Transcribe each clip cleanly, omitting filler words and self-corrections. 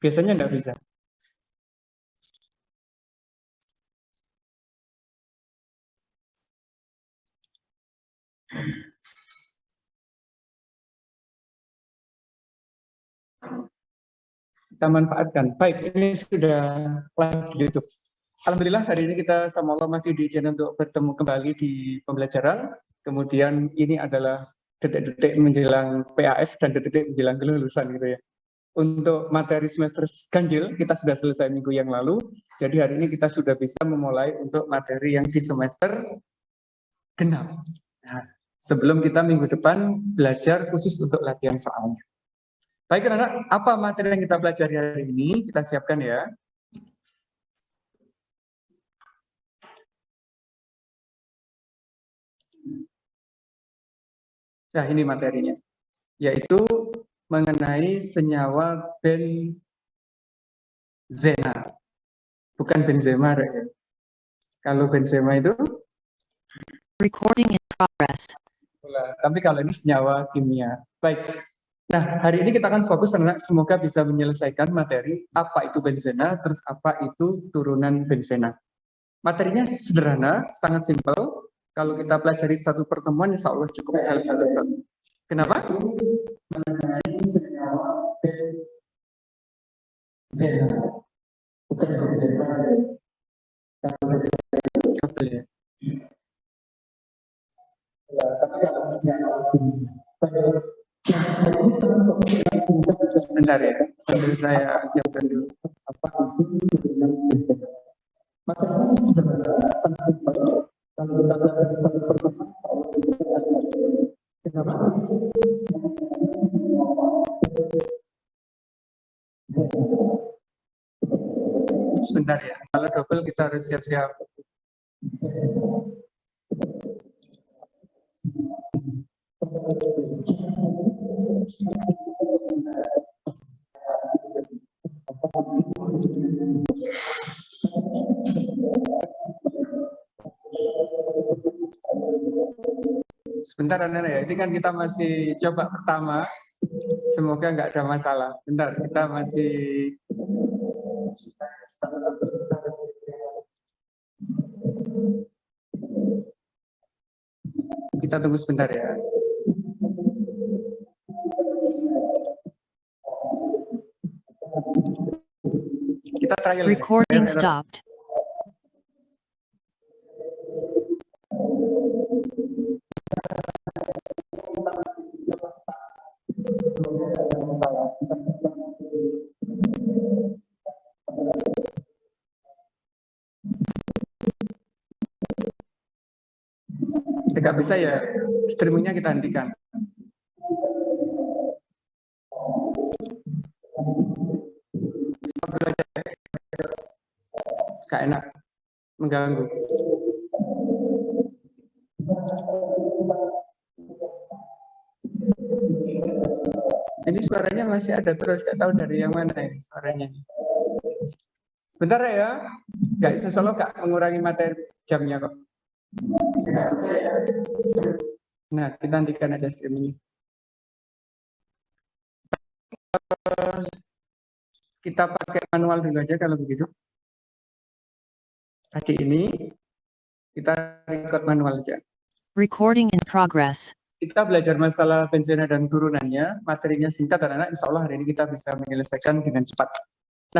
Biasanya nggak bisa. Kita manfaatkan. Baik, ini sudah live di YouTube. Alhamdulillah hari ini kita sama Allah masih diizinkan untuk bertemu kembali di pembelajaran. Kemudian ini adalah detik-detik menjelang PAS dan detik-detik menjelang kelulusan gitu ya. Untuk materi semester ganjil kita sudah selesai minggu yang lalu. Jadi hari ini kita sudah bisa memulai untuk materi yang di semester genap. Nah, sebelum kita minggu depan belajar khusus untuk latihan soalnya. Baik anak-anak, apa materi yang kita pelajari hari ini? Kita siapkan ya. Nah, ini materinya, yaitu mengenai senyawa benzena. Bukan benzema, ya. Kalau benzema itu recording in progress. Tapi kalau ini senyawa kimia. Baik. Nah, hari ini kita akan fokus anak semoga bisa menyelesaikan materi apa itu benzena, terus apa itu turunan benzena. Materinya sederhana, sangat simpel. Kalau kita pelajari satu pertemuan, insya Allah cukup dalam satu pertemuan. Kenapa? Mengenai senyawa benzena. Bukan benzena. Kalau benzena itu kabel ya. Tapi kalau senyawa kimia. Sebentar ya, sambil saya siapkan dulu apa itu turunan benzena. Makanya sebenarnya sangat simpel. Kalau kita belajar di satu pertemuan, kenapa? Sebentar ya, kalau double kita harus siap-siap. Sebentar anak-anak ya, ini kan kita masih coba pertama, semoga nggak ada masalah. Bentar, kita masih kita tunggu sebentar ya. Kita trial. Recording stopped. Tidak bisa ya, streamingnya kita hentikan. Gak enak, mengganggu. Ini suaranya masih ada terus, gak tahu dari yang mana ini suaranya. Sebentar ya, gak insya Allah gak mengurangi materi jamnya kok. Nah, kita hentikan aja streaming. Kita pakai manual dulu aja kalau begitu. Tadi ini kita record manual aja. Recording in progress. Kita belajar masalah benzena dan turunannya, materinya singkat dan anak, insya Allah hari ini kita bisa menyelesaikan dengan cepat.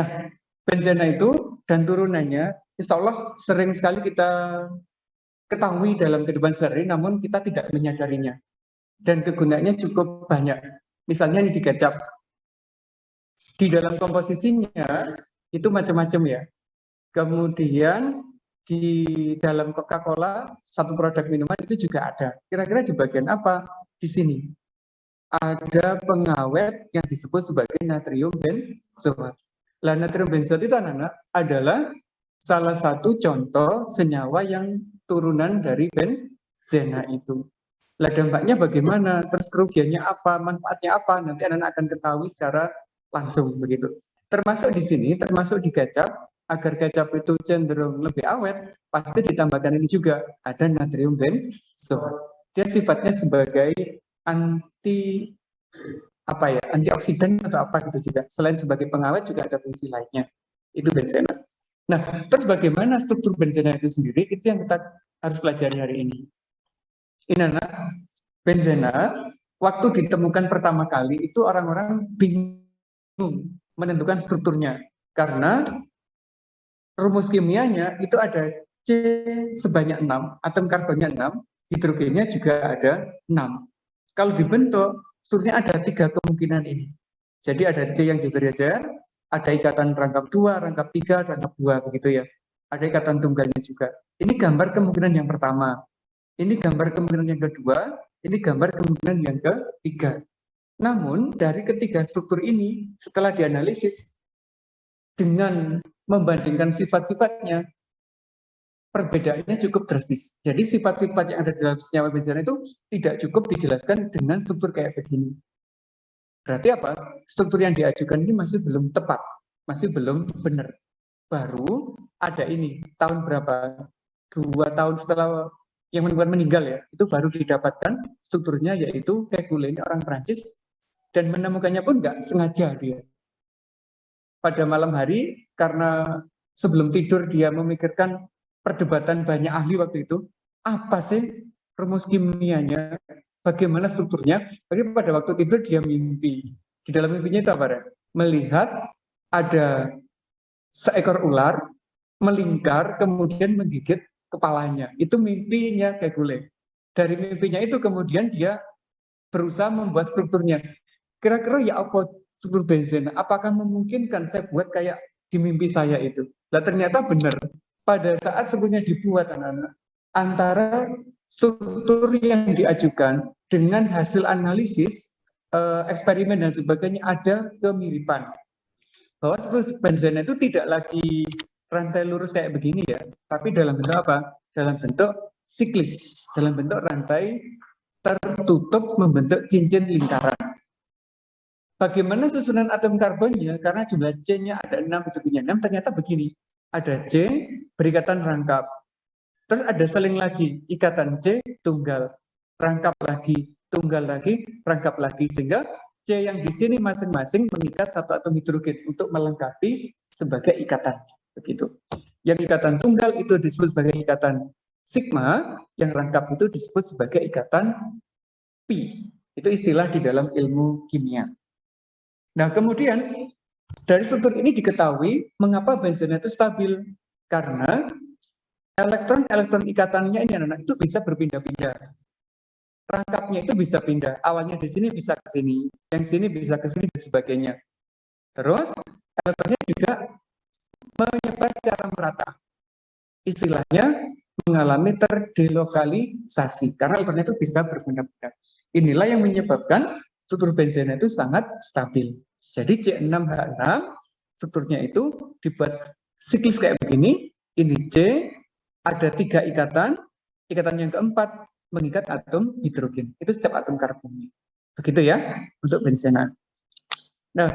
Nah, benzena itu dan turunannya, insya Allah sering sekali kita ketahui dalam kehidupan sehari, namun kita tidak menyadarinya. Dan kegunaannya cukup banyak. Misalnya ini di kecap. Di dalam komposisinya itu macam-macam ya. Kemudian di dalam Coca-Cola, satu produk minuman itu juga ada. Kira-kira di bagian apa? Di sini. Ada pengawet yang disebut sebagai natrium benzoat. Nah, natrium benzoat itu anak-anak adalah salah satu contoh senyawa yang turunan dari benzena itu. Lah dampaknya bagaimana? Terus kerugiannya apa? Manfaatnya apa? Nanti anak-anak akan ketahui secara langsung begitu. Termasuk di sini, termasuk di kecap, agar kecap itu cenderung lebih awet, pasti ditambahkan ini juga ada natrium benzoat. Dia sifatnya sebagai anti antioksidan atau apa gitu juga. Selain sebagai pengawet juga ada fungsi lainnya. Itu benzena. Nah, terus bagaimana struktur benzena itu sendiri? Itu yang kita harus pelajari hari ini. Ini anak benzena waktu ditemukan pertama kali itu orang-orang bingung menentukan strukturnya karena rumus kimianya itu ada C sebanyak 6, atom karbonnya 6, hidrogennya juga ada 6. Kalau dibentuk, strukturnya ada 3 kemungkinan ini. Jadi ada C yang jejer-jejer, ada ikatan rangkap 2, rangkap 3, rangkap 2, begitu ya. Ada ikatan tunggalnya juga. Ini gambar kemungkinan yang pertama. Ini gambar kemungkinan yang kedua, ini gambar kemungkinan yang ketiga. Namun, dari ketiga struktur ini, setelah dianalisis, dengan membandingkan sifat-sifatnya, perbedaannya cukup drastis. Jadi sifat-sifat yang ada dalam senyawa benzena itu tidak cukup dijelaskan dengan struktur kayak begini. Berarti apa? Struktur yang diajukan ini masih belum tepat, masih belum benar. Baru ada ini, tahun berapa? 2 tahun setelah yang meninggal ya, itu baru didapatkan strukturnya, yaitu Kekulé, ini orang Prancis, dan menemukannya pun nggak sengaja dia. Pada malam hari, karena sebelum tidur dia memikirkan perdebatan banyak ahli waktu itu, apa sih rumus kimianya, bagaimana strukturnya, tapi pada waktu tidur dia mimpi. Di dalam mimpinya itu apa? Melihat ada seekor ular melingkar kemudian menggigit kepalanya. Itu mimpinya Kekulé. Dari mimpinya itu kemudian dia berusaha membuat strukturnya. Kira-kira ya apa struktur benzena? Apakah memungkinkan saya buat kayak di mimpi saya itu? Nah ternyata benar. Pada saat sebenarnya dibuat anak-anak, antara struktur yang diajukan dengan hasil analisis, eksperimen dan sebagainya ada kemiripan. Bahwa struktur benzena itu tidak lagi rantai lurus kayak begini ya, tapi dalam bentuk apa? Dalam bentuk siklis, dalam bentuk rantai tertutup membentuk cincin lingkaran. Bagaimana susunan atom karbonnya? Karena jumlah C-nya ada 6, hidrogennya 6, ternyata begini. Ada C berikatan rangkap. Terus ada seling lagi, ikatan C tunggal. Rangkap lagi, tunggal lagi, rangkap lagi. Sehingga C yang di sini masing-masing mengikat satu atom hidrogen untuk melengkapi sebagai ikatannya. Begitu. Yang ikatan tunggal itu disebut sebagai ikatan sigma, yang rangkap itu disebut sebagai ikatan pi. Itu istilah di dalam ilmu kimia. Nah, kemudian dari struktur ini diketahui mengapa benzena itu stabil. Karena elektron-elektron ikatannya ini anak-anak itu bisa berpindah-pindah. Rangkapnya itu bisa pindah. Awalnya di sini bisa ke sini, yang sini bisa ke sini dan sebagainya. Terus elektronnya juga menyebar secara merata. Istilahnya mengalami terdelokalisasi karena elektronnya itu bisa berpindah-pindah. Inilah yang menyebabkan struktur benzena itu sangat stabil. Jadi C6H6 strukturnya itu dibuat siklis kayak begini. Ini C, ada 3 ikatan. Ikatan yang keempat mengikat atom hidrogen. Itu setiap atom karbonnya. Begitu ya untuk benzena. Nah,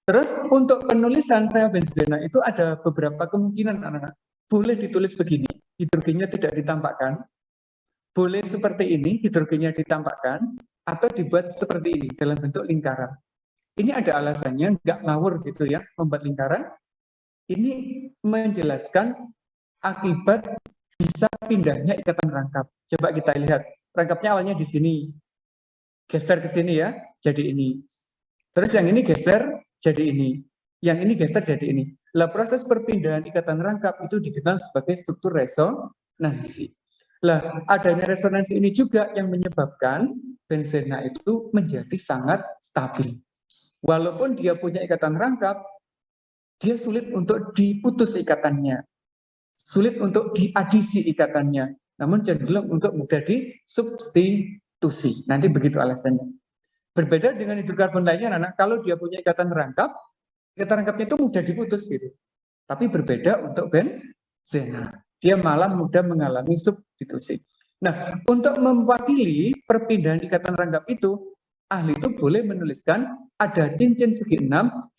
terus untuk penulisan senyawa benzena itu ada beberapa kemungkinan anak-anak. Boleh ditulis begini, hidrogennya tidak ditampakkan. Boleh seperti ini, hidrogennya ditampakkan, atau dibuat seperti ini dalam bentuk lingkaran. Ini ada alasannya, nggak ngawur gitu ya, membuat lingkaran. Ini menjelaskan akibat bisa pindahnya ikatan rangkap. Coba kita lihat, rangkapnya awalnya di sini, geser ke sini ya, jadi ini. Terus yang ini geser jadi ini, yang ini geser jadi ini. Lah proses perpindahan ikatan rangkap itu dikenal sebagai struktur resonansi. Lah adanya resonansi ini juga yang menyebabkan benzena itu menjadi sangat stabil. Walaupun dia punya ikatan rangkap, dia sulit untuk diputus ikatannya, sulit untuk diadisi ikatannya, namun cenderung untuk mudah disubstitusi. Nanti begitu alasannya. Berbeda dengan hidrokarbon lainnya, anak, kalau dia punya ikatan rangkap, ikatan rangkapnya itu mudah diputus gitu. Tapi berbeda untuk benzena, dia malah mudah mengalami substitusi. Nah, untuk mewakili perpindahan ikatan rangkap itu, ahli itu boleh menuliskan ada cincin segi 6,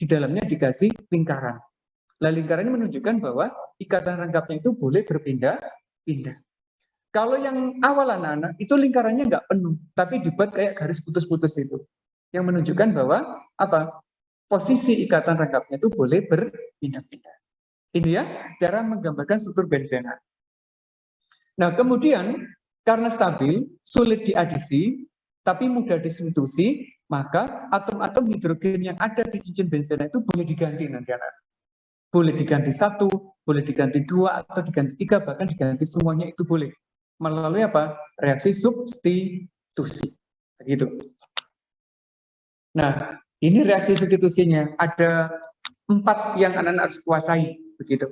di dalamnya dikasih lingkaran. Nah, lingkaran ini menunjukkan bahwa ikatan rangkapnya itu boleh berpindah-pindah. Kalau yang awal anak-anak, itu lingkarannya nggak penuh, tapi dibuat kayak garis putus-putus itu. yang menunjukkan bahwa apa? Posisi ikatan rangkapnya itu boleh berpindah-pindah. Ini ya cara menggambarkan struktur benzena. Nah, kemudian karena stabil, sulit diadisi, tapi mudah disubstitusi, maka atom-atom hidrogen yang ada di cincin benzena itu boleh diganti nanti anak. Boleh diganti 1, boleh diganti 2, atau diganti 3, bahkan diganti semuanya itu boleh. Melalui apa? Reaksi substitusi. Begitu. Nah, ini reaksi substitusinya. Ada 4 yang anak-anak harus kuasai. Begitu.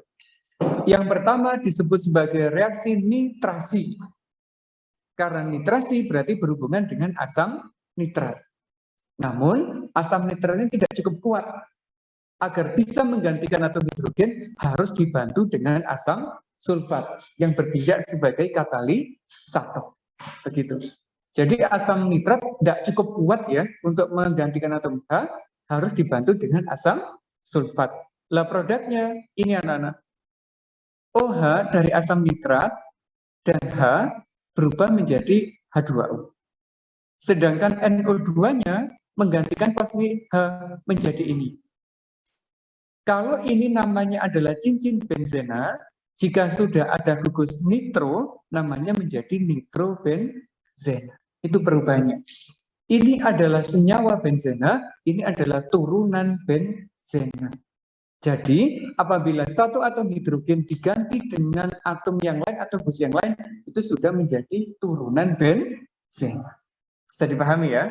Yang pertama disebut sebagai reaksi nitrasi. Karena nitrasi berarti berhubungan dengan asam nitrat. Namun, asam nitrat ini tidak cukup kuat. Agar bisa menggantikan atom hidrogen, harus dibantu dengan asam sulfat yang berpijak sebagai katalisator. Begitu. Jadi asam nitrat tidak cukup kuat ya untuk menggantikan atom H, harus dibantu dengan asam sulfat. Lah produknya ini anak-anak. OH dari asam nitrat dan H berubah menjadi H2O. Sedangkan NO2-nya menggantikan posisi H menjadi ini. Kalau ini namanya adalah cincin benzena, jika sudah ada gugus nitro, namanya menjadi nitrobenzena. Itu perubahannya. Ini adalah senyawa benzena, ini adalah turunan benzena. Jadi, apabila satu atom hidrogen diganti dengan atom yang lain atau gus yang lain, itu sudah menjadi turunan benzena. Bisa dipahami ya?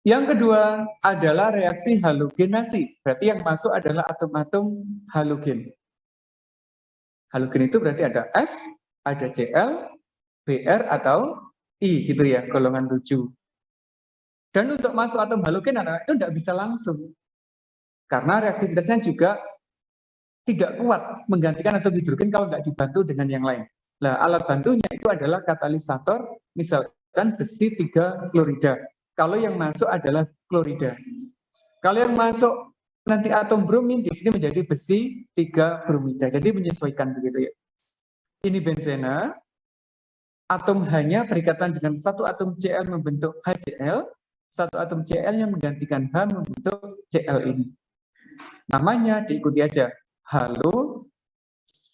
Yang kedua adalah reaksi halogenasi. Berarti yang masuk adalah atom-atom halogen. Halogen itu berarti ada F, ada Cl, Br atau I gitu ya, golongan 7. Dan untuk masuk atom halogen itu tidak bisa langsung. Karena reaktivitasnya juga tidak kuat menggantikan atom hidrogen kalau nggak dibantu dengan yang lain. Nah, alat bantunya itu adalah katalisator, misalkan besi 3 klorida. Kalau yang masuk adalah klorida. Kalau yang masuk nanti atom bromin di sini menjadi besi 3 bromida. Jadi menyesuaikan begitu ya. Ini benzena. Atom H-nya berikatan dengan satu atom Cl membentuk HCl, satu atom Cl yang menggantikan H membentuk Cl ini. Namanya diikuti aja, halo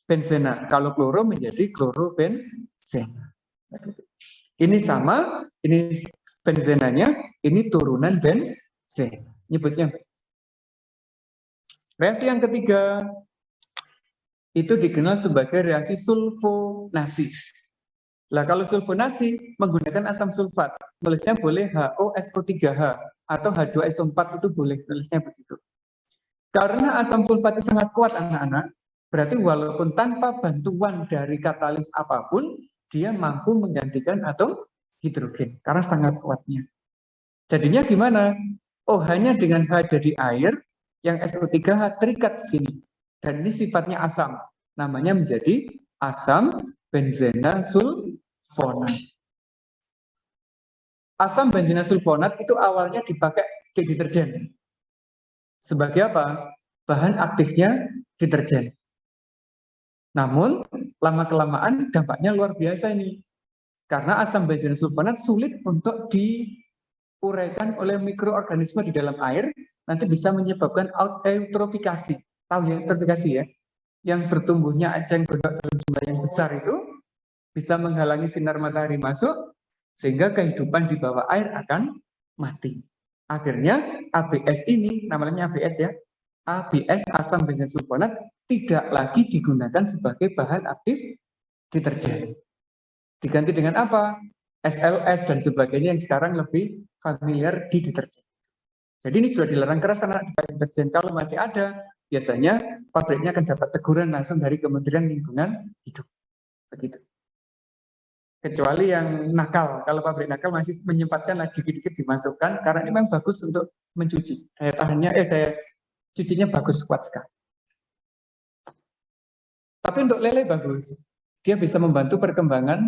benzena. Kalau kloro menjadi klorobenzena. Ini sama, ini benzenanya, ini turunan benzena. Nyebutnya. Reaksi yang ketiga itu dikenal sebagai reaksi sulfonasi. Nah, kalau sulfonasi menggunakan asam sulfat, nulisnya boleh HOSO3H atau H2SO4 itu boleh nulisnya begitu. Karena asam sulfat itu sangat kuat anak-anak, berarti walaupun tanpa bantuan dari katalis apapun, dia mampu menggantikan atom hidrogen karena sangat kuatnya. Jadinya gimana? OH-nya dengan H jadi air, yang SO3H terikat di sini. Dan ini sifatnya asam, namanya menjadi asam benzena sulfonat. Asam benzena sulfonat itu awalnya dipakai di deterjen. Sebagai apa? Bahan aktifnya deterjen. Namun, lama-kelamaan dampaknya luar biasa ini. Karena asam benzena sulfonat sulit untuk diuraikan oleh mikroorganisme di dalam air, nanti bisa menyebabkan eutrofikasi. Tahu ya eutrofikasi ya? Yang bertumbuhnya eceng gondok dalam jumlah yang besar itu bisa menghalangi sinar matahari masuk sehingga kehidupan di bawah air akan mati. Akhirnya ABS ini, namanya ABS ya, ABS asam benzena sulfonat tidak lagi digunakan sebagai bahan aktif deterjen. Diganti dengan apa? SLS dan sebagainya yang sekarang lebih familiar di deterjen. Jadi ini sudah dilarang keras anak di deterjen. Kalau masih ada, biasanya pabriknya akan dapat teguran langsung dari Kementerian Lingkungan Hidup. Begitu. Kecuali yang nakal. Kalau pabrik nakal masih menyempatkan lagi dikit-dikit dimasukkan karena ini memang bagus untuk mencuci. Daya tahannya, daya cucinya bagus, kuat sekali. Tapi untuk lele bagus. Dia bisa membantu perkembangan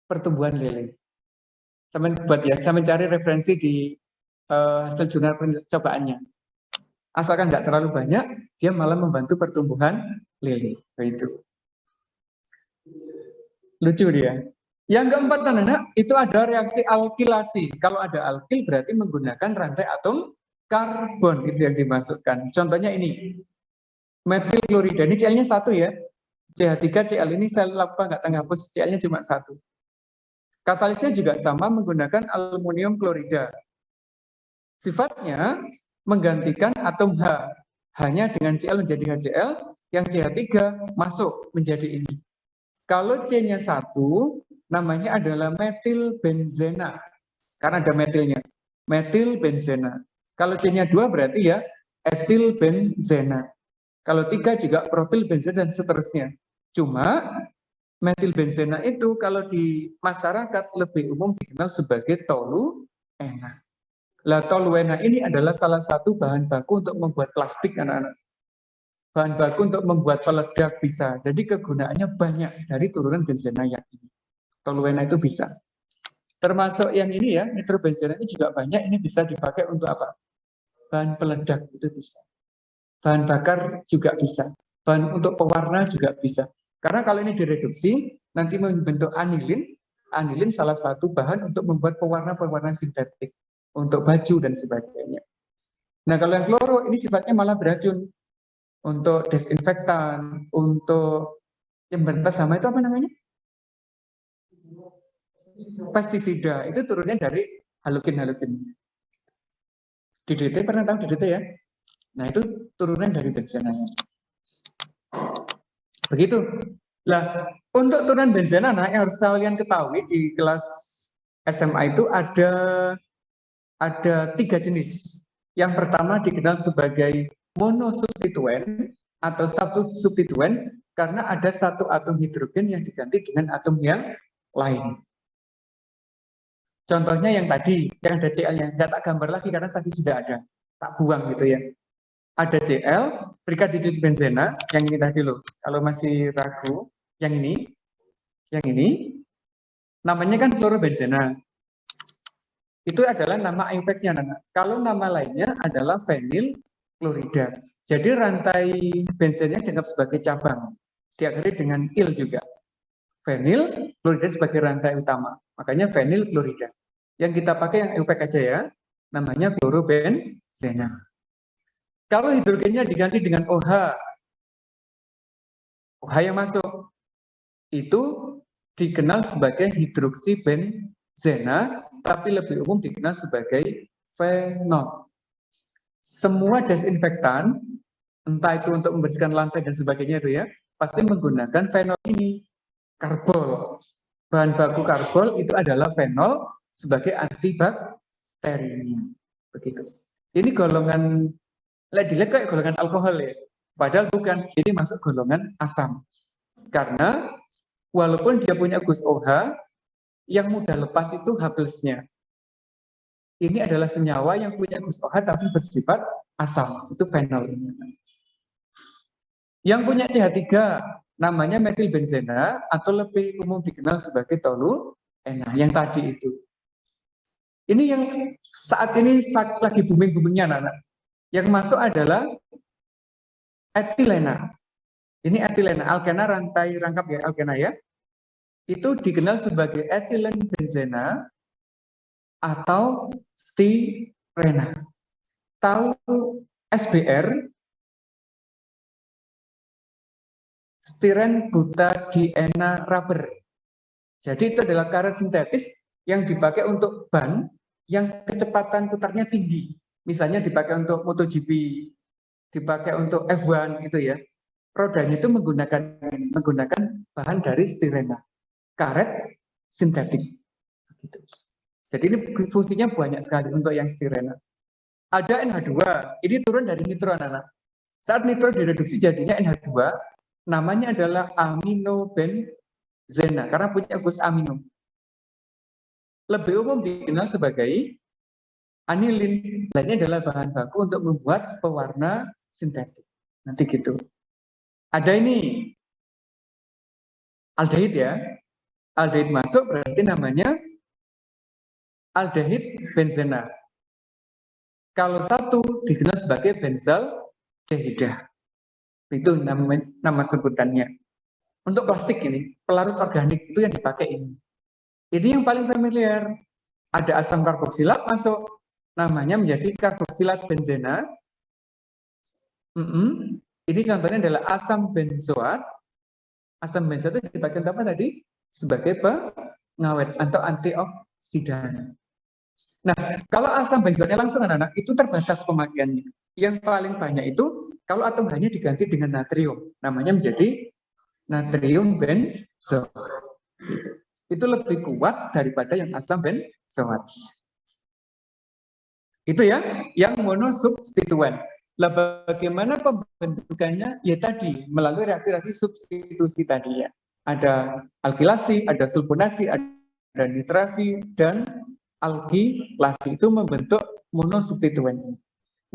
pertumbuhan lele. Saya mencari referensi di hasil jurnal percobaannya. Asalkan nggak terlalu banyak, dia malah membantu pertumbuhan lele. Begitu. Lucu dia. Yang keempat anak-anak, itu ada reaksi alkilasi. Kalau ada alkil berarti menggunakan rantai atom karbon itu yang dimasukkan. Contohnya ini, metil klorida. Ini Cl-nya 1 ya. CH3, Cl ini saya lupa nggak hapus, Cl-nya cuma 1. Katalisnya juga sama menggunakan aluminium klorida. Sifatnya menggantikan atom H. Hanya dengan Cl menjadi HCl, yang CH3 masuk menjadi ini. Kalau C-nya 1, namanya adalah metil benzena. Karena ada metilnya. Metil benzena. Kalau C-nya 2 berarti ya etil benzena. Kalau 3 juga propil benzena dan seterusnya. Cuma metil benzena itu kalau di masyarakat lebih umum dikenal sebagai toluena. Lah toluena ini adalah salah satu bahan baku untuk membuat plastik anak-anak. Bahan baku untuk membuat peledak bisa. Jadi kegunaannya banyak dari turunan benzena yang ini. Toluena itu bisa. Termasuk yang ini ya, nitrobenzena ini juga banyak. Ini bisa dipakai untuk apa? Bahan peledak itu bisa. Bahan bakar juga bisa. Bahan untuk pewarna juga bisa. Karena kalau ini direduksi, nanti membentuk anilin. Anilin salah satu bahan untuk membuat pewarna-pewarna sintetik. Untuk baju dan sebagainya. Nah kalau yang kloro ini sifatnya malah beracun. Untuk desinfektan, untuk yang berentas sama itu apa namanya? Pestisida, itu turunnya dari halogen-halogen. DDT pernah tahu DDT ya? Nah itu turunan dari benzena. Begitu. Lah untuk turunan benzena, nah yang harus kalian ketahui di kelas SMA itu ada 3 jenis. Yang pertama dikenal sebagai monosubstituen atau substituen karena ada satu atom hidrogen yang diganti dengan atom yang lain. Contohnya yang tadi, yang ada Cl-nya, nggak tak gambar lagi karena tadi sudah ada, tak buang gitu ya. Ada Cl, trikadidibenzena, yang ini tadi loh. Kalau masih ragu, yang ini, namanya kan klorobenzena. Itu adalah nama IUPAC-nya, Nana. Kalau nama lainnya adalah fenil klorida. Jadi rantai benzennya dianggap sebagai cabang. Diakhiri dengan il juga. Fenil klorida sebagai rantai utama. Makanya fenil klorida. Yang kita pakai yang IUPAC aja ya. Namanya klorobenzena. Kalau hidrogennya diganti dengan OH. OH yang masuk. Itu dikenal sebagai hidroksibenzena. Tapi lebih umum dikenal sebagai fenol. Semua desinfektan, entah itu untuk membersihkan lantai dan sebagainya itu ya, pasti menggunakan fenol ini. Karbol. Bahan baku karbol itu adalah fenol sebagai antibakterinya. Begitu. Ini golongan, dilihat kayak golongan alkohol ya. Padahal bukan, ini masuk golongan asam. Karena walaupun dia punya gus OH, yang mudah lepas itu H+-nya. Ini adalah senyawa yang punya gus OH tapi bersifat asam. Itu fenol. Yang punya CH3 namanya metilbenzena atau lebih umum dikenal sebagai toluena. Yang tadi itu. Ini yang saat ini lagi booming-boomingnya anak-anak. Yang masuk adalah etilena. Ini etilena, alkena rantai rangkap ya, alkena ya. Itu dikenal sebagai etilen benzena atau stirena. Tahu SBR? Stiren butadiena rubber. Jadi itu adalah karet sintetis yang dipakai untuk ban yang kecepatan putarnya tinggi. Misalnya dipakai untuk MotoGP, dipakai untuk F1 itu ya. Rodanya itu menggunakan bahan dari stirena. Karet sintetik. Gitu. Jadi ini fungsinya banyak sekali untuk yang stirena. Ada NH2, ini turun dari nitro anak-anak. Saat nitro direduksi jadinya NH2, namanya adalah aminobenzena karena punya gus amino. Lebih umum dikenal sebagai anilin. Lainnya adalah bahan baku untuk membuat pewarna sintetik. Nanti gitu. Ada ini aldehid ya. Aldehid masuk berarti namanya aldehid benzena. Kalau satu dikenal sebagai benzaldehidah. Itu nama sebutannya. Untuk plastik ini, pelarut organik itu yang dipakai ini. Ini yang paling familiar. Ada asam karboksilat masuk, namanya menjadi karboksilat benzena. Ini contohnya adalah asam benzoat. Asam benzoat itu dipakai untuk apa tadi? Sebagai pengawet atau antioksidan. Nah, kalau asam benzoatnya langsung anak-anak, itu terbatas pemakaiannya. Yang paling banyak itu kalau atom H-nya diganti dengan natrium, namanya menjadi natrium benzoat. Itu lebih kuat daripada yang asam benzoat. Itu ya, yang monosubstituen. Lah bagaimana pembentukannya? Ya tadi, melalui reaksi-reaksi substitusi tadi ya. Ada alkilasi, ada sulfonasi, ada nitrasi, dan alkilasi. Itu membentuk monosubstituen.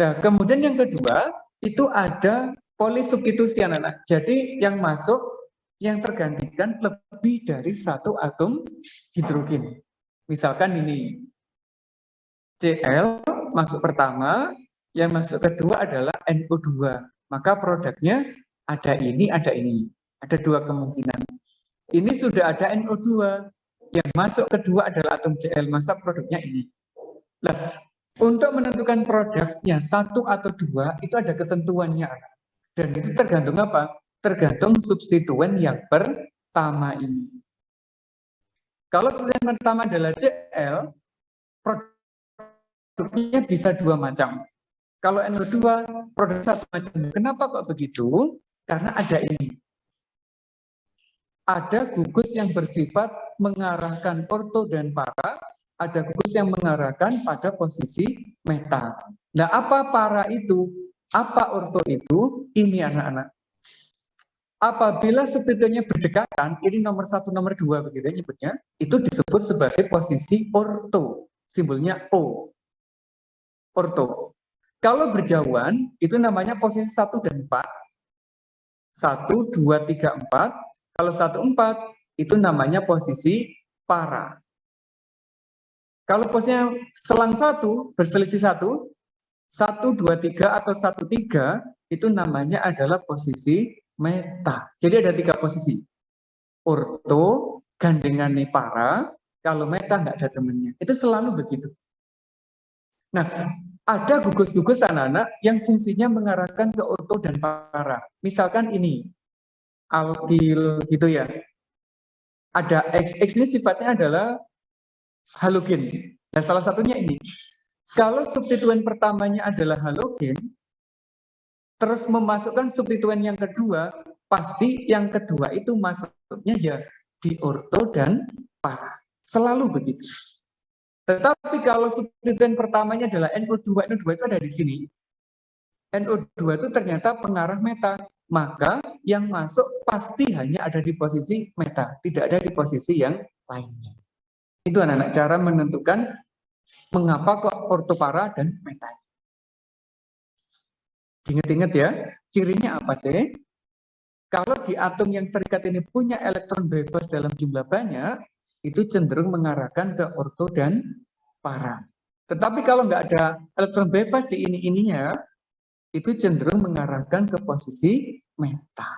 Nah, kemudian yang kedua, itu ada polisubstitusi anak-anak. Jadi yang masuk, yang tergantikan lebih dari satu atom hidrogen. Misalkan ini, Cl masuk pertama, yang masuk kedua adalah NO2. Maka produknya ada ini, ada ini. Ada dua kemungkinan. Ini sudah ada NO2. Yang masuk kedua adalah atom Cl, maka produknya ini. Nah, untuk menentukan produknya satu atau dua, itu ada ketentuannya. Dan itu tergantung apa? Tergantung substituen yang pertama ini. Kalau substituen pertama adalah Cl, produknya bisa dua macam. Kalau NO2, produk satu macam. Kenapa kok begitu? Karena ada ini. Ada gugus yang bersifat mengarahkan orto dan para, ada gugus yang mengarahkan pada posisi meta. Nah, apa para itu? Apa orto itu? Ini anak-anak. Apabila substituennya berdekatan, ini nomor 1, nomor 2 begitu nyebutnya, itu disebut sebagai posisi orto. Simbolnya O. Orto. Kalau berjauhan, itu namanya posisi 1 dan 4. 1, 2, 3, 4. Kalau 1, 4, itu namanya posisi para. Kalau posisinya selang 1, berselisih 1, 1, 2, 3, atau 1, 3, itu namanya adalah posisi meta. Jadi ada 3 posisi. Orto, gandengan para, kalau meta nggak ada temennya. Itu selalu begitu. Nah, ada gugus-gugus anak-anak yang fungsinya mengarahkan ke orto dan para. Misalkan ini, alkil gitu ya. Ada X ini sifatnya adalah halogen. Nah, salah satunya ini. Kalau substituen pertamanya adalah halogen, terus memasukkan substituen yang kedua, pasti yang kedua itu masuknya ya di orto dan para. Selalu begitu. Tetapi kalau substituen pertamanya adalah NO2, NO2 itu ada di sini. NO2 itu ternyata pengarah meta, maka yang masuk pasti hanya ada di posisi meta, tidak ada di posisi yang lainnya. Itu anak-anak cara menentukan mengapa kok ortopara dan meta. Ingat-ingat ya, cirinya apa sih? Kalau di atom yang terikat ini punya elektron bebas dalam jumlah banyak, itu cenderung mengarahkan ke orto dan para. Tetapi kalau nggak ada elektron bebas di ininya, itu cenderung mengarahkan ke posisi meta.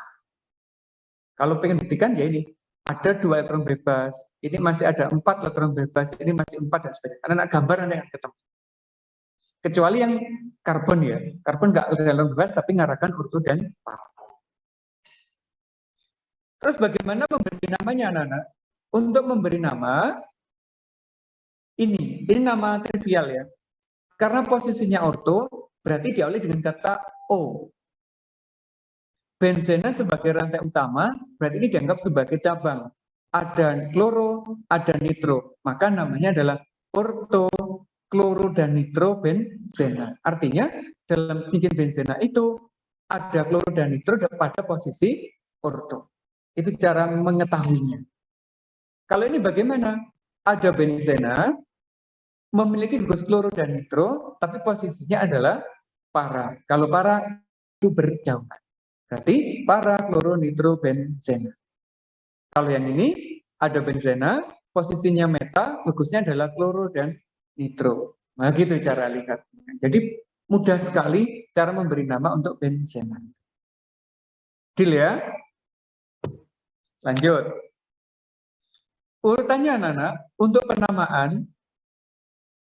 Kalau pengen buktikan ya ini, ada 2 elektron bebas, ini masih ada 4 elektron bebas, ini masih 4 dan sebagainya. Anak-anak gambar Anda yang ketemu. Kecuali yang karbon ya, karbon nggak ada elektron bebas tapi mengarahkan orto dan para. Terus bagaimana memberi namanya anak-anak? Untuk memberi nama, ini nama trivial ya. Karena posisinya orto, berarti diawali dengan kata O. Benzena sebagai rantai utama, berarti ini dianggap sebagai cabang. Ada kloro, ada nitro. Maka namanya adalah orto, kloro, dan nitro benzena. Artinya, dalam cincin benzena itu, ada kloro dan nitro pada posisi orto. Itu cara mengetahuinya. Kalau ini bagaimana? Ada benzena, memiliki gugus kloro dan nitro, tapi posisinya adalah para. Kalau para itu berjauhan. Berarti para, kloro, nitro, benzena. Kalau yang ini ada benzena, posisinya meta, gugusnya adalah kloro dan nitro. Nah, gitu cara lihat. Jadi mudah sekali cara memberi nama untuk benzena. Deal ya? Lanjut. Urutannya anak-anak, untuk penamaan,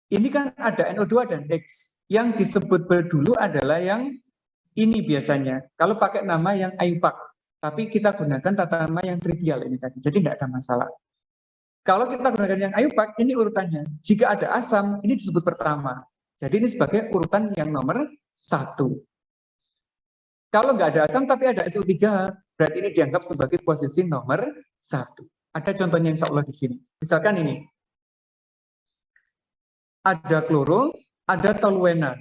ini kan ada NO2 dan X. Yang disebut berdulu adalah yang ini biasanya. Kalau pakai nama yang IUPAC. Tapi kita gunakan tata nama yang trivial ini tadi. Jadi tidak ada masalah. Kalau kita gunakan yang IUPAC, ini urutannya. Jika ada asam, ini disebut pertama. Jadi ini sebagai urutan yang nomor 1. Kalau nggak ada asam tapi ada SO3, berarti ini dianggap sebagai posisi nomor 1. Ada contohnya insya Allah di sini. Misalkan ini. Ada kloro, ada toluena.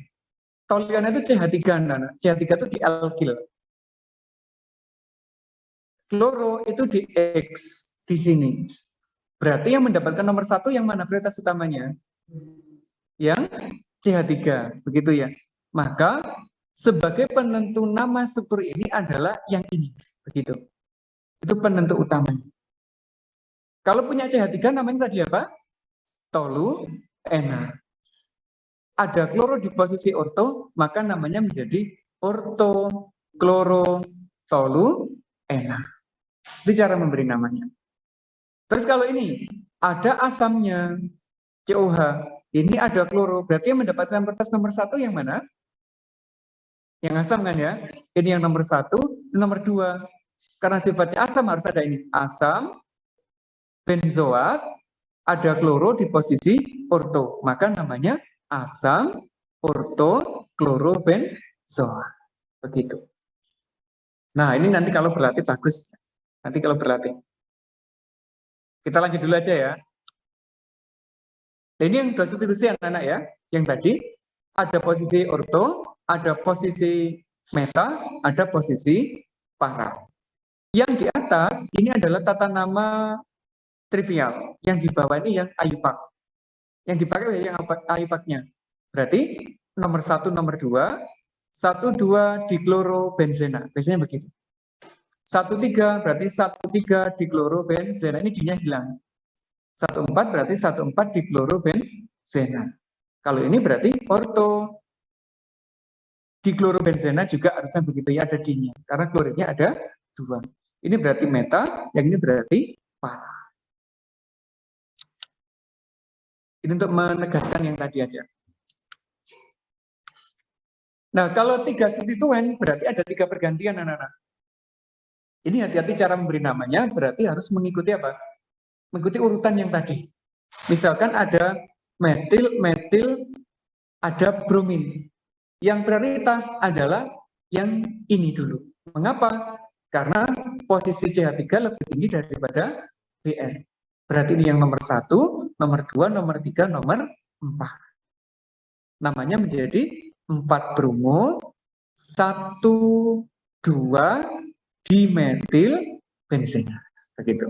Toluena itu CH3, nah. CH3 itu di alkil. Kloro itu di X di sini. Berarti yang mendapatkan nomor 1 yang mana prioritas utamanya? Yang CH3, begitu ya. Maka sebagai penentu nama struktur ini adalah yang ini, begitu. Itu penentu utamanya. Kalau punya CH3 namanya tadi apa? Toluena. Ada kloro di posisi orto, maka namanya menjadi orto kloro toluena. Itu cara memberi namanya. Terus kalau ini ada asamnya COH, ini ada kloro, berarti yang mendapatkan prioritas nomor 1 yang mana? Yang asam kan ya? Ini yang nomor 1, nomor 2. Karena sifatnya asam harus ada ini. Asam, benzoat, ada kloro di posisi orto. Maka namanya asam, orto, kloro, benzoat. Begitu. Nah ini nanti kalau berlatih bagus. Nanti kalau berlatih. Kita lanjut dulu aja ya. Ini yang dua substitusi anak-anak ya. Yang tadi ada posisi orto, ada posisi meta, ada posisi para. Yang di atas ini adalah tata nama trivial. Yang di bawah ini yang IUPAC. Yang dipakai yang IUPAC-nya. Berarti nomor 1, nomor 2, 1, 2 diklorobenzena. Biasanya begitu. 1, 3 berarti 1, 3 diklorobenzena. Ini D-nya hilang. 1, 4 berarti 1, 4 diklorobenzena. Kalau ini berarti orto. Diklorobenzena juga harusnya begitu ya, ada D-nya. Karena klorinnya ada 2. Ini berarti meta, yang ini berarti para. Ini untuk menegaskan yang tadi aja. Nah, kalau 3 substituen berarti ada 3 pergantian anak-anak. Ini hati-hati cara memberi namanya, berarti harus mengikuti apa? Mengikuti urutan yang tadi. Misalkan ada metil, ada bromin. Yang prioritas adalah yang ini dulu. Mengapa? Karena posisi CH3 lebih tinggi daripada Br. Berarti ini yang nomor 1, nomor 2, nomor 3, nomor 4. Namanya menjadi 4 bromo, 1, 2 dimetil benzena. Begitu.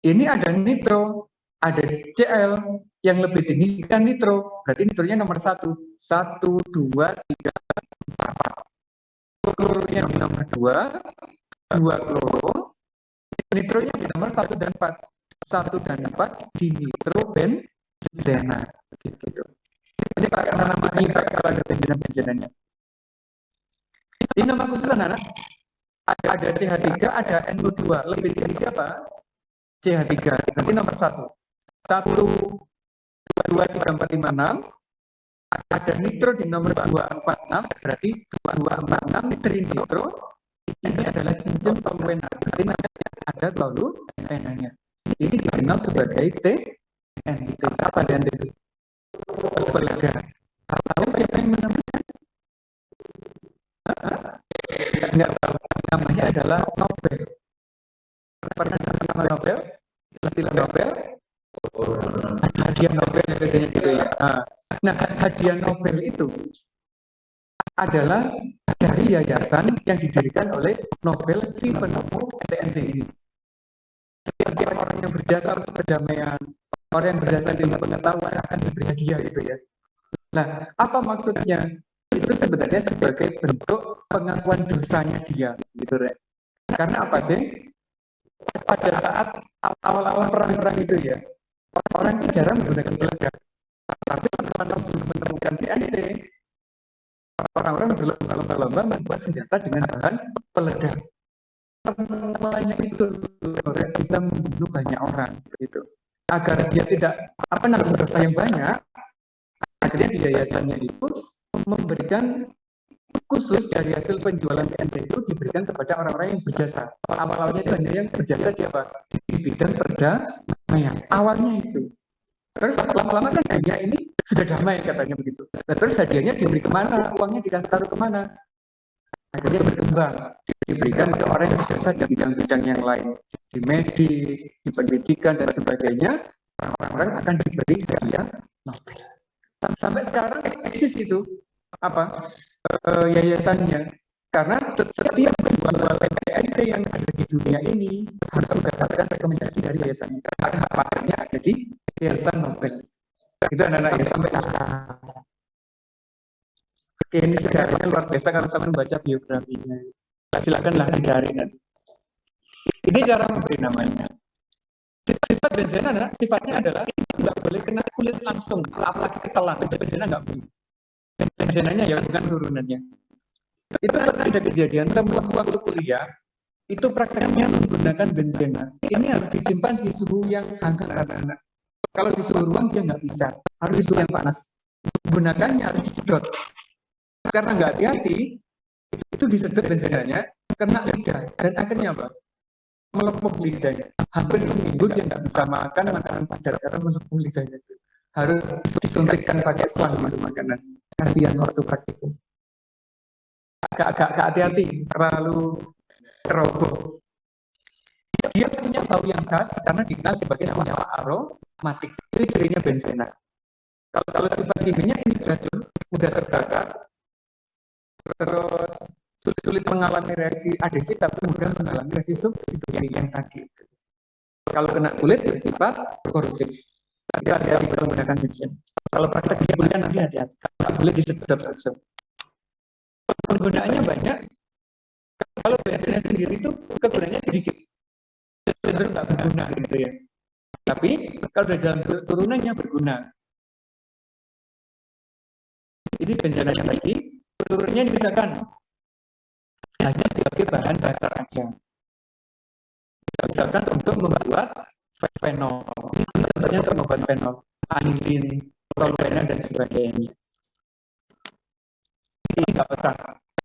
Ini ada nitro, ada Cl yang lebih tinggi kan nitro. Berarti nitronya nomor 1. 1, 2, 3, 4. Kloronya nomor 2, 2 kloro. Nitronya di nomor 1 dan 4. 1 dan 4 di nitro benzena. Gitu. Ini pakai nama IUPAC kalau ada benzena-benzenanya. Ini nama khusus anak-anak. Ada CH3, ada NO2. Lebih tinggi siapa? CH3. Berarti nomor 1. 1, 2, 3, 4, 5, 6. Ada nitro di nomor 2, 4, 6. Berarti 2, 4, 6 trinitro. Ini adalah cincin toluena. Berarti namanya ada toluenanya. Ini dikenal sebagai TNT. Apa TNT? Pelega. Tahu siapa yang menemukan? Enggak tahu. Namanya adalah Nobel. Pernah dengar nama Nobel? Istilah Nobel? Hadiah Nobel biasanya gitu ya. Nah, hadiah Nobel itu adalah dari yayasan yang didirikan oleh Nobel si penemu TNT ini. Setiap orang yang berjasa untuk perdamaian, orang yang berjasa di pengetahuan akan diberi hadiah gitu ya. Nah, apa maksudnya? Itu sebenarnya sebagai bentuk pengakuan dosanya dia, gitu Rek. Karena apa sih? Pada saat awal-awal perang-perang itu ya, orang itu jarang menggunakan peledak. Tapi setelah menemukan TNT, orang-orang berlomba-lomba membuat senjata dengan bahan peledak. semuanya itu bisa membunuh banyak orang gitu. Agar dia tidak rasa yang banyak, akhirnya di yayasannya itu memberikan khusus dari hasil penjualan PNJ itu diberikan kepada orang-orang yang berjasa. Awalnya itu hanya yang berjasa di bidang perdamaian. Awalnya itu. Terus lama-lama kan hanya ini sudah damai katanya begitu. Terus hadiahnya diberi kemana? Uangnya ditaruh kemana? Akhirnya berkembang. Diberikan ke orang yang berjasa di bidang-bidang yang lain. Di medis, di pendidikan, dan sebagainya. Orang-orang akan diberi hadiah Nobel. Sampai sekarang eksis itu yayasannya, karena setiap penjual PNT yang ada di dunia ini harus mendapatkan rekomendasi dari yayasan itu, karena hak patennya ada di yayasan Nobel. Itu anak-anak ya sampai sekarang. Oke, ini sejarahnya luar biasa kalau sampai membaca biografinya. Silakanlah dicari nanti. Ini cara memberi namanya. Sifat benzena sifatnya adalah tidak boleh kena kulit langsung, apalagi ketelan. Benzena nggak boleh. Benzenanya ya, bukan turunannya. Itu ada kejadian temuan waktu kuliah, itu prakteknya menggunakan benzena. Ini harus disimpan di suhu yang hangat anak-anak. Kalau di suhu ruang dia nggak bisa, harus di suhu yang panas. Gunakannya harus disedot. Karena nggak hati-hati, itu disedot benzenanya, kena lidah, dan akhirnya apa? Melepuh lidahnya. Hampir seminggu dia nggak bisa makan makanan padat karena melepuh lidahnya. Harus disuntikkan pakai selang itu makanan. Kasihan waktu praktikum. Agak hati-hati, terlalu ceroboh. Dia punya bau yang khas karena dikenal sebagai senyawa aromatik. Itu cirinya benzena. Kalau sifat kimianya ini beracun, mudah terbakar, terus sulit mengalami reaksi adhesi, tapi mudah mengalami reaksi substitusi yang tadi. Kalau kena kulit bersifat korosif. Tapi hati-hati menggunakan benzena. Kalau praktek digunakan nanti hati-hati. Tak boleh disedot langsung. Penggunaannya banyak. Kalau benzena sendiri itu kegunaannya sedikit, cenderung nggak berguna gitu ya. Tapi kalau dari dalam turunannya berguna. Ini benzenanya lagi, turunnya misalkan hanya sebagai bahan dasar aja. Misalkan untuk membuat fenol, contohnya untuk membuat fenol, anilin, toluena dan sebagainya. Ini nggak besar.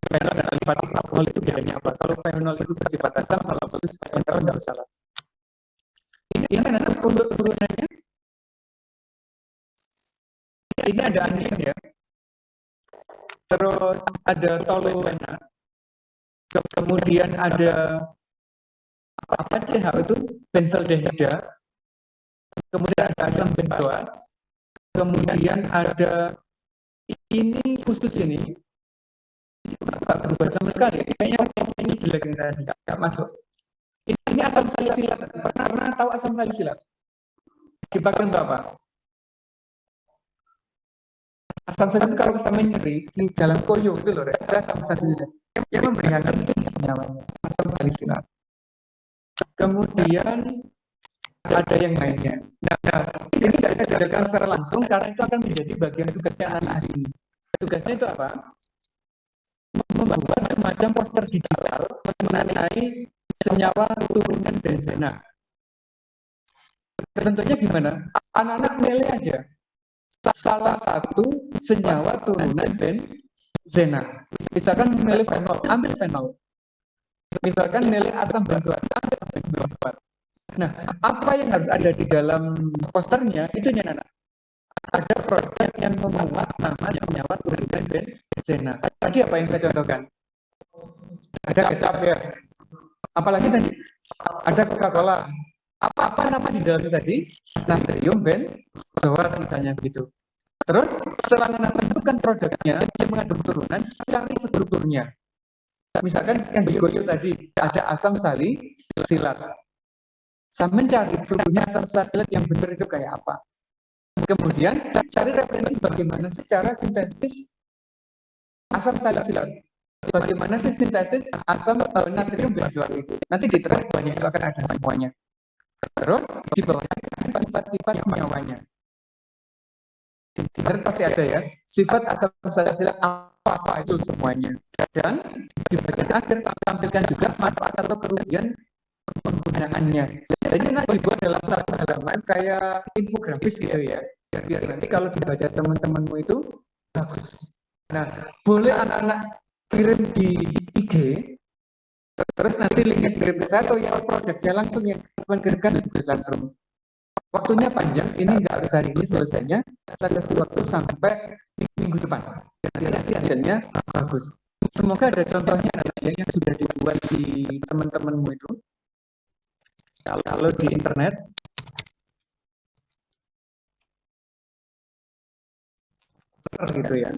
Fenol dan alifatik alkohol itu bedanya apa? Kalau fenol itu bersifat asam, kalau alkohol itu bersifat netral, nggak salah. Ini kan untuk turunannya. Ini ada anilin ya. Terus ada toluena. Kemudian ada apa CH itu? Benzaldehida. Kemudian ada asam benzoat. Kemudian ada ini khusus ini. Tidak berubah sama sekali. Kayaknya ini jelek nggak masuk. Ini asam salisilat. Pernah tahu asam salisilat? Dipakai untuk apa? Asam salisilat kalau sama nyeri di dalam koyo itu loh, ada asam salisilat. Yang memberi hangat itu senyawanya, asam salisilat. Kemudian ada yang lainnya. Nah, ini tidak bisa dilakukan secara langsung karena itu akan menjadi bagian tugasnya anak hari ini. Tugasnya itu apa? Membuat semacam poster digital mengenai senyawa turunan benzena. Tentunya gimana? Anak-anak milih aja salah satu senyawa turunan benzena. Misalkan milih fenol, ambil fenol. Misalkan milih asam benzoat, ambil asam benzoat. Nah, apa yang harus ada di dalam posternya itu anak. Ada produk yang memuat nama senyawa turunan benzena. Tadi apa yang saya contohkan? Ada kecap ya. Apalagi tadi ada Coca-Cola. Apa nama di dalamnya tadi? Natrium benzoat misalnya gitu. Terus setelah menentukan produknya yang mengandung turunan, cari strukturnya. Misalkan yang di Goyo tadi ada asam salisilat. Saya mencari strukturnya asam salisilat yang benar itu kayak apa. Kemudian cari referensi bagaimana secara sintesis asam salisilat. Bagaimana sih sintesis asam natrium benzoat itu. Nanti di track banyak itu akan ada semuanya. Terus di bawahnya sifat-sifat senyawanya. Di track pasti ada ya. Sifat asam salisilat apa itu semuanya. Dan di bagian akhir tampilkan juga manfaat atau kerugian penggunaannya. Jadi nanti dibuat dalam satu halaman kayak infografis gitu ya. Biar nanti kalau dibaca teman-temanmu itu bagus. Nah, boleh anak-anak kirim di IG, terus nanti linknya dikirim ke saya atau ya projectnya langsung yang teman kirimkan di Classroom. Waktunya panjang, ini nggak harus hari ini selesainya, saya kasih waktu sampai minggu depan. Jadi nanti hasilnya bagus. Semoga ada contohnya yang sudah dibuat di teman-temanmu itu. Kalau di internet, gitu ya.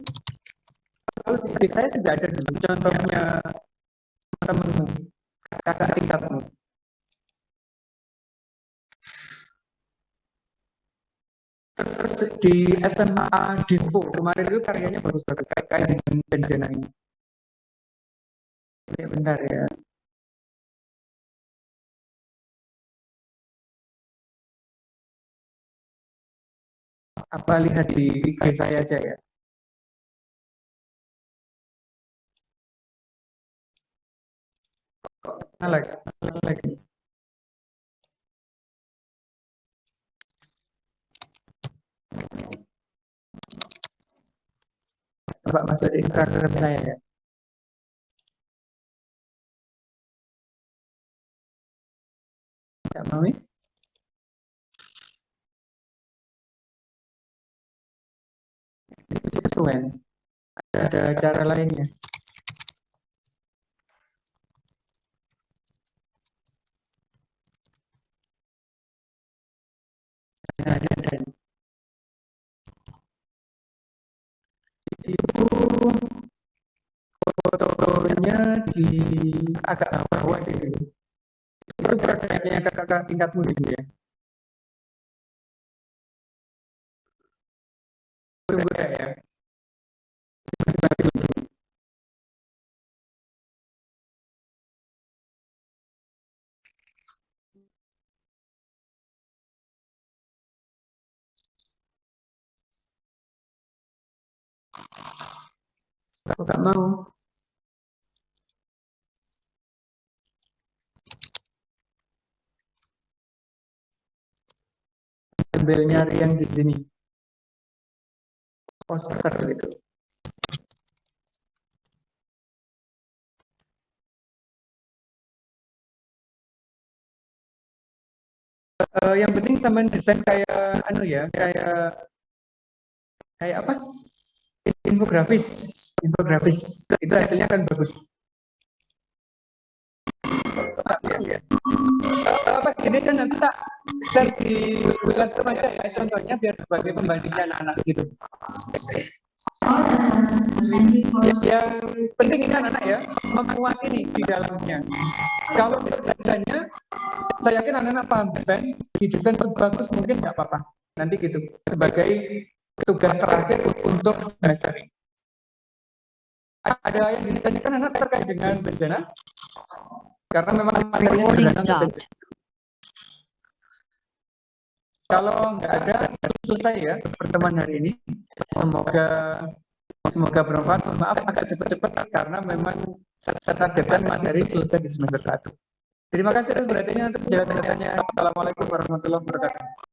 Kalau di saya sudah ada dulu contohnya temanmu, kakak tingkatmu. Terus di SMA Dipo kemarin itu karyanya bagus-bagus kayak dengan Benzena ini. Ya, bentar ya. Apa lihat di IG saya aja ya. Lagi. Coba masuk di Instagram saya ya. Nggak mau ya? Itu ada cara lainnya. Nah, ada. Itu fotonya di agak bawah sih dulu. Itu prakteknya kakak tingkatmu dulu ya. Tunggu ya. Masih dulu. Aku nggak mau. Sambil nyari yang di sini. Poster gitu. Yang penting sama desain kayak anu ya, kayak apa? Infografis itu hasilnya kan bagus. Ya. Apa gini kan nanti tak share di Classroom aja ya contohnya biar sebagai pembandingnya anak-anak gitu. Yang penting ini anak-anak ya memuat ini di dalamnya. Kalau desainnya, saya yakin anak-anak paham desain, di desain sebagus mungkin nggak apa-apa. Nanti gitu sebagai tugas terakhir untuk semester ini. Ada yang ditanyakan anak terkait dengan Benzena? Karena memang Recording stopped. Kalau nggak ada, selesai ya pertemuan hari ini. Semoga bermanfaat. Maaf agak cepat-cepat karena memang saya targetkan materi selesai di semester 1. Terima kasih atas perhatiannya. Untuk jawaban-jawabannya. Assalamualaikum warahmatullahi wabarakatuh.